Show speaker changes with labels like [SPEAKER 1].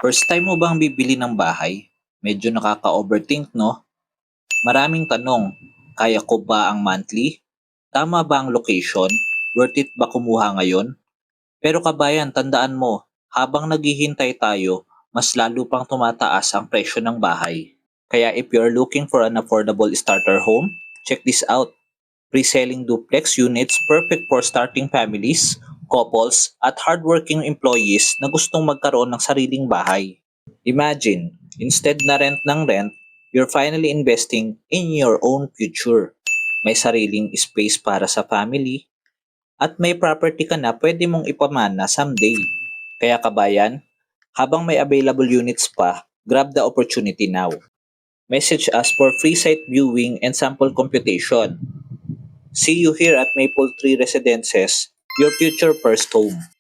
[SPEAKER 1] First time mo bang bibili ng bahay? Medyo nakaka-overthink, no? Maraming tanong. Kaya ko ba ang monthly? Tama ba ang location? Worth it ba kumuha ngayon? Pero kabayan, tandaan mo, habang naghihintay tayo, mas lalo pang tumataas ang presyo ng bahay. Kaya if you're looking for an affordable starter home, check this out. Pre-selling duplex units perfect for starting families, couples, at hardworking employees na gustong magkaroon ng sariling bahay. Imagine, instead na rent ng rent, you're finally investing in your own future. May sariling space para sa family, at may property ka na pwede mong ipamana someday. Kaya kabayan, habang may available units pa, grab the opportunity now. Message us for free site viewing and sample computation. See you here at Maple Tree Residences, your future first home.